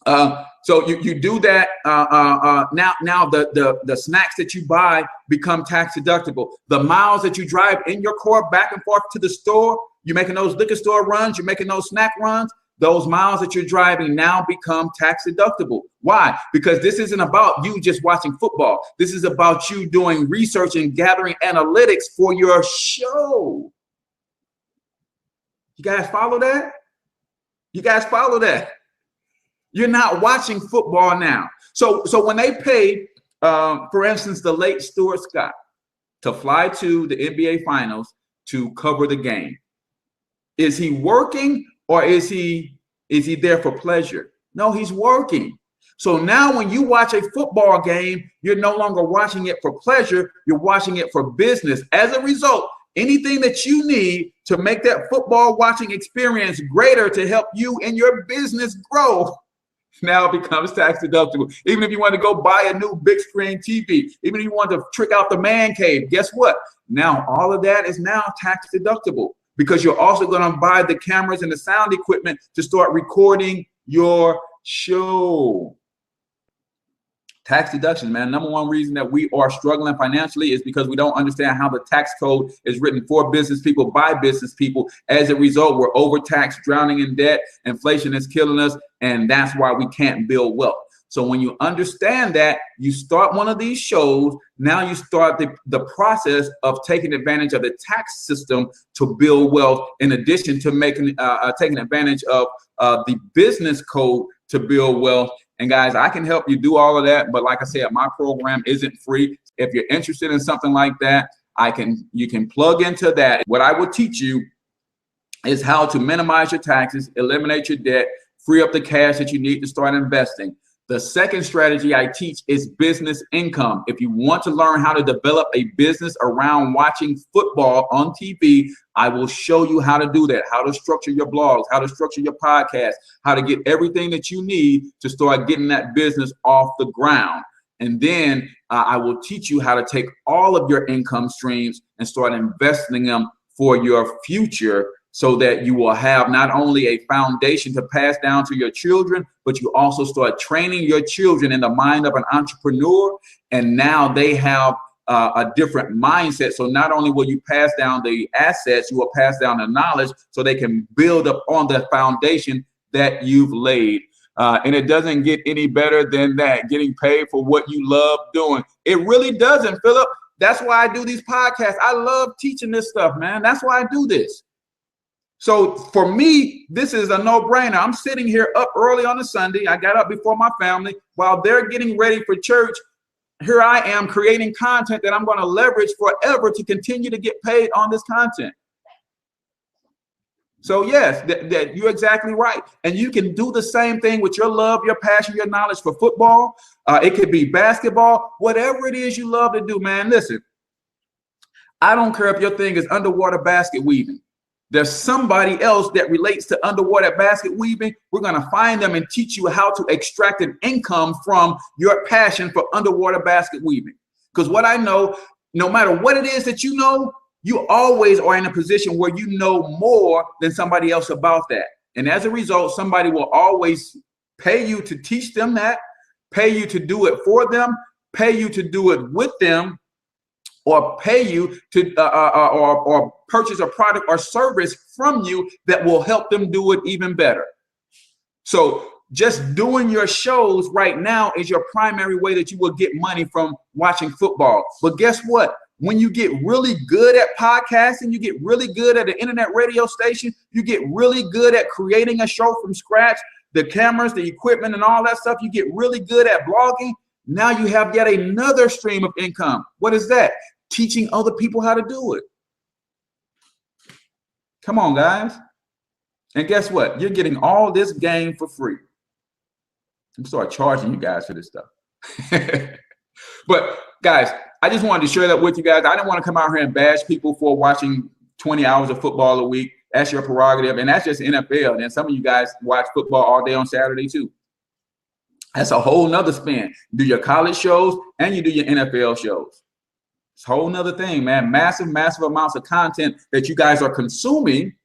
So you do that. Now the snacks that you buy become tax deductible. The miles that you drive in your car back and forth to the store, you're making those liquor store runs, you're making those snack runs. Those miles that you're driving now become tax deductible. Why? Because this isn't about you just watching football. This is about you doing research and gathering analytics for your show. You guys follow that? You guys follow that? You're not watching football now. So when they pay, for instance, the late Stuart Scott to fly to the NBA Finals to cover the game, is he working? Or is he there for pleasure? No, he's working. So now when you watch a football game, you're no longer watching it for pleasure, you're watching it for business. As a result, anything that you need to make that football watching experience greater to help you and your business grow now becomes tax deductible. Even if you want to go buy a new big screen TV, even if you want to trick out the man cave, guess what? Now all of that is now tax deductible, because you're also going to buy the cameras and the sound equipment to start recording your show. Tax deductions, man. Number one reason that we are struggling financially is because we don't understand how the tax code is written for business people, by business people. As a result, we're overtaxed, drowning in debt. Inflation is killing us, and that's why we can't build wealth. So when you understand that, you start one of these shows, now you start the process of taking advantage of the tax system to build wealth, in addition to taking advantage of the business code to build wealth. And guys, I can help you do all of that. But like I said, my program isn't free. If you're interested in something like that, you can plug into that. What I will teach you is how to minimize your taxes, eliminate your debt, free up the cash that you need to start investing. The second strategy I teach is business income. If you want to learn how to develop a business around watching football on TV, I will show you how to do that, how to structure your blogs, how to structure your podcast, how to get everything that you need to start getting that business off the ground. And then I will teach you how to take all of your income streams and start investing them for your future, so that you will have not only a foundation to pass down to your children, but you also start training your children in the mind of an entrepreneur. And now they have a different mindset. So not only will you pass down the assets, you will pass down the knowledge so they can build up on the foundation that you've laid. And it doesn't get any better than that, getting paid for what you love doing. It really doesn't, Philip. That's why I do these podcasts. I love teaching this stuff, man. That's why I do this. So for me, this is a no-brainer. I'm sitting here up early on a Sunday. I got up before my family while they're getting ready for church. Here I am creating content that I'm going to leverage forever to continue to get paid on this content. So yes, that you're exactly right. And you can do the same thing with your love, your passion, your knowledge for football. It could be basketball, whatever it is you love to do, man. Listen, I don't care if your thing is underwater basket weaving. There's somebody else that relates to underwater basket weaving. We're going to find them and teach you how to extract an income from your passion for underwater basket weaving. Because what I know, no matter what it is that you know, you always are in a position where you know more than somebody else about that. And as a result, somebody will always pay you to teach them that, pay you to do it for them, pay you to do it with them, or pay you to or purchase a product or service from you that will help them do it even better. So just doing your shows right now is your primary way that you will get money from watching football. But guess what? When you get really good at podcasting, you get really good at an internet radio station, you get really good at creating a show from scratch, the cameras, the equipment, and all that stuff, you get really good at blogging. Now you have yet another stream of income. What is that? Teaching other people how to do it. Come on, guys. And guess what? You're getting all this game for free. I'm start charging you guys for this stuff. But guys, I just wanted to share that with you guys. I didn't want to come out here and bash people for watching 20 hours of football a week. That's your prerogative. And that's just NFL. And some of you guys watch football all day on Saturday too. That's a whole nother spin. You do your college shows and you do your NFL shows. It's a whole nother thing, man. Massive amounts of content that you guys are consuming,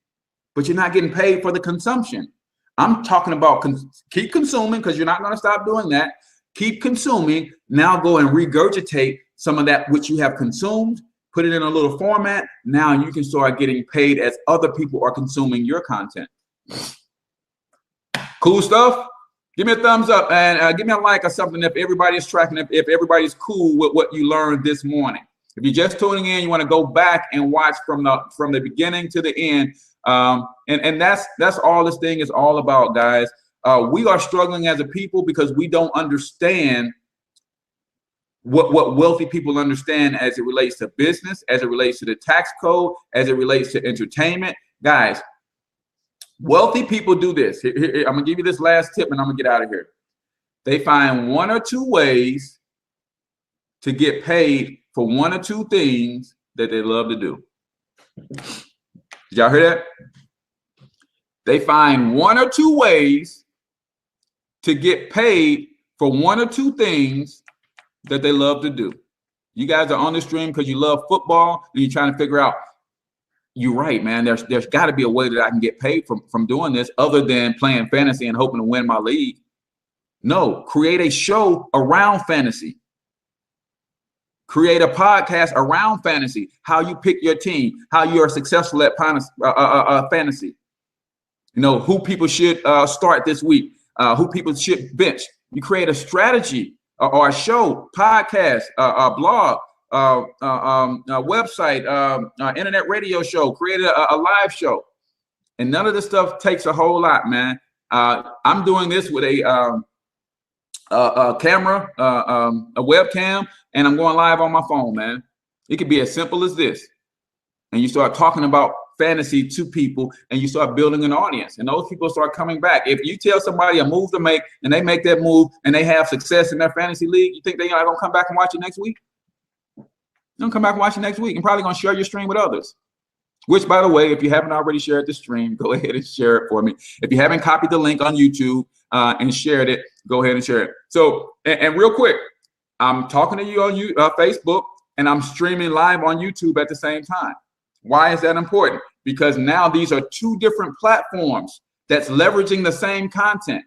but you're not getting paid for the consumption. I'm talking about keep consuming, because you're not going to stop doing that. Keep consuming. Now go and regurgitate some of that which you have consumed, put it in a little format. Now you can start getting paid as other people are consuming your content. Cool stuff. Give me a thumbs up and give me a like or something if everybody is tracking, if everybody's cool with what you learned this morning. If you're just tuning in, you want to go back and watch from the beginning to the end. And that's all this thing is all about, guys. We are struggling as a people because we don't understand what wealthy people understand as it relates to business, as it relates to the tax code, as it relates to entertainment. Guys, wealthy people do this. Here, I'm gonna give you this last tip and I'm gonna get out of here. They find one or two ways to get paid for one or two things that they love to do. Did y'all hear that? They find one or two ways to get paid for one or two things that they love to do. You guys are on the stream because you love football and you're trying to figure out, you're right, man, there's got to be a way that I can get paid from doing this other than playing fantasy and hoping to win my league. No, create a show around fantasy. Create a podcast around fantasy, how you pick your team, how you are successful at fantasy. You know, who people should start this week, who people should bench. You create a strategy or a show, podcast, a blog, a website, internet radio show, create a live show. And none of this stuff takes a whole lot, man. I'm doing this with a camera, a webcam, and I'm going live on my phone, man. It could be as simple as this. And you start talking about fantasy to people and you start building an audience and those people start coming back. If you tell somebody a move to make and they make that move and they have success in their fantasy league, you think they're not going to come back and watch it next week? They're going to come back and watch it next week and probably going to share your stream with others. Which, by the way, if you haven't already shared the stream, go ahead and share it for me. If you haven't copied the link on YouTube and shared it, go ahead and share it. So, and real quick, I'm talking to you on Facebook and I'm streaming live on YouTube at the same time. Why is that important? Because now these are two different platforms that's leveraging the same content.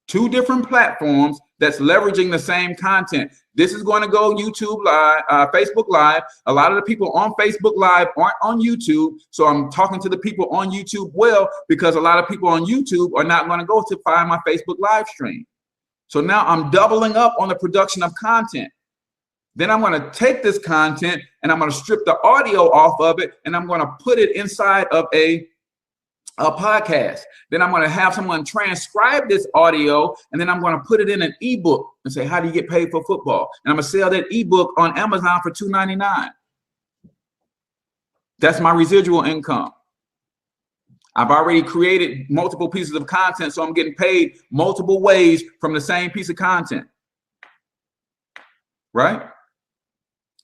Two different platforms that's leveraging the same content. This is going to go YouTube Live, Facebook Live. A lot of the people on Facebook Live aren't on YouTube. So I'm talking to the people on YouTube well, because a lot of people on YouTube are not going to go to find my Facebook live stream. So now I'm doubling up on the production of content. Then I'm going to take this content and I'm going to strip the audio off of it and I'm going to put it inside of a podcast. Then I'm going to have someone transcribe this audio and then I'm going to put it in an ebook and say, how do you get paid for football? And I'm going to sell that ebook on Amazon for $2.99. That's my residual income. I've already created multiple pieces of content, so I'm getting paid multiple ways from the same piece of content. Right?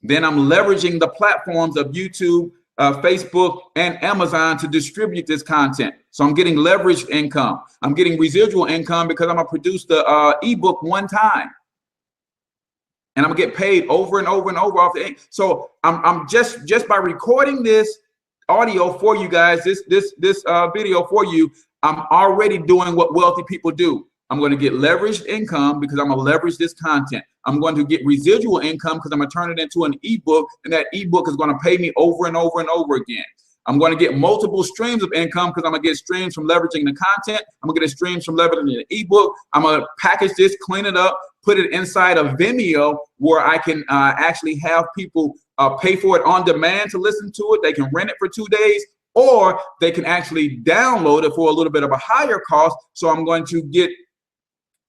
Then I'm leveraging the platforms of YouTube, Facebook, and Amazon to distribute this content. So I'm getting leveraged income. I'm getting residual income because I'm gonna produce the ebook one time. And I'm gonna get paid over and over and over off the ink. So I'm just by recording this audio for you guys, this video for you, I'm already doing what wealthy people do. I'm going to get leveraged income because I'm going to leverage this content. I'm going to get residual income because I'm going to turn it into an ebook, and that ebook is going to pay me over and over and over again. I'm going to get multiple streams of income because I'm going to get streams from leveraging the content. I'm going to get streams from leveraging the ebook. I'm going to package this, clean it up, put it inside of Vimeo where I can actually have people pay for it on demand to listen to it. They can rent it for 2 days, or they can actually download it for a little bit of a higher cost. So I'm going to get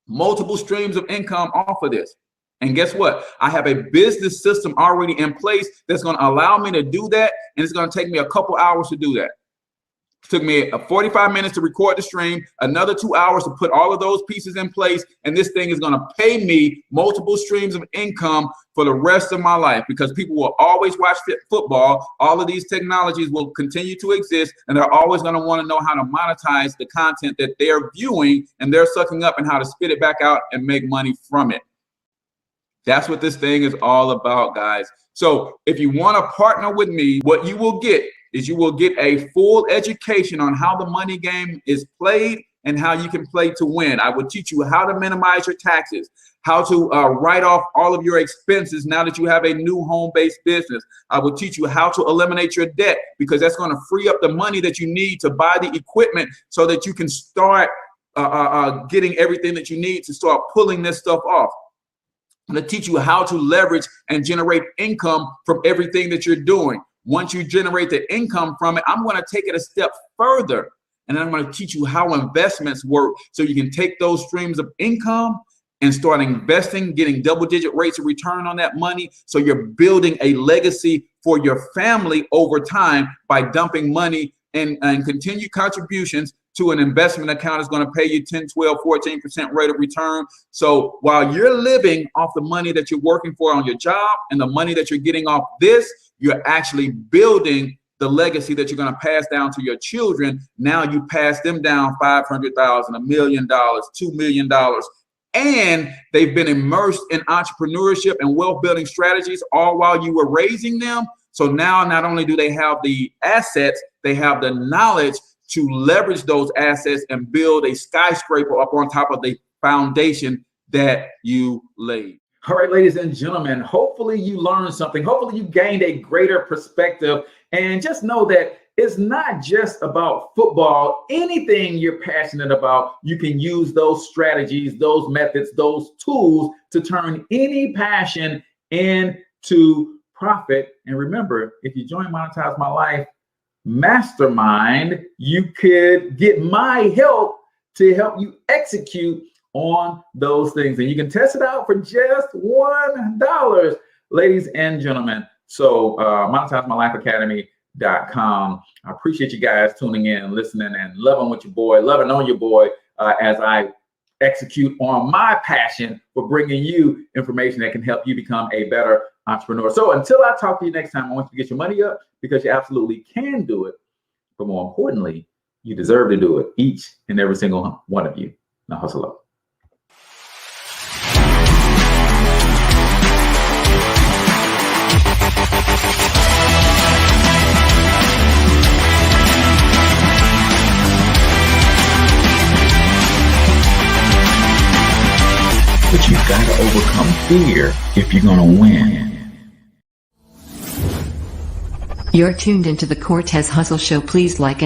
multiple streams of income off of this. And guess what? I have a business system already in place that's going to allow me to do that. And it's going to take me a couple hours to do that. It took me 45 minutes to record the stream, another 2 hours to put all of those pieces in place. And this thing is going to pay me multiple streams of income for the rest of my life, because people will always watch football. All of these technologies will continue to exist, and they're always going to want to know how to monetize the content that they're viewing and they're sucking up, and how to spit it back out and make money from it. That's what this thing is all about, guys. So if you want to partner with me, what you will get is you will get a full education on how the money game is played and how you can play to win. I will teach you how to minimize your taxes, how to write off all of your expenses now that you have a new home-based business. I will teach you how to eliminate your debt, because that's going to free up the money that you need to buy the equipment so that you can start getting everything that you need to start pulling this stuff off. I'm going to teach you how to leverage and generate income from everything that you're doing. Once you generate the income from it, I'm going to take it a step further, and I'm going to teach you how investments work so you can take those streams of income and start investing, getting double-digit rates of return on that money, so you're building a legacy for your family over time by dumping money and continued contributions to an investment account is going to pay you 10, 12, 14% rate of return. So while you're living off the money that you're working for on your job and the money that you're getting off this, you're actually building the legacy that you're going to pass down to your children. Now you pass them down $500,000, $1 million, $2 million. And they've been immersed in entrepreneurship and wealth building strategies all while you were raising them. So now not only do they have the assets, they have the knowledge to leverage those assets and build a skyscraper up on top of the foundation that you laid. All right, ladies and gentlemen, hopefully you learned something. Hopefully you gained a greater perspective, and just know that it's not just about football. Anything you're passionate about, you can use those strategies, those methods, those tools to turn any passion into profit. And remember, if you join Monetize My Life Mastermind, you could get my help to help you execute on those things, and you can test it out for just $1, ladies and gentlemen. So monetizemylifeacademy.com. I appreciate you guys tuning in and listening and loving on your boy as I execute on my passion for bringing you information that can help you become a better entrepreneur. So until I talk to you next time, I want you to get your money up, because you absolutely can do it. But more importantly, you deserve to do it, each and every single one of you. Now hustle up. But you've got to overcome fear if you're going to win. You're tuned into the Cortez Hustle Show. Please like and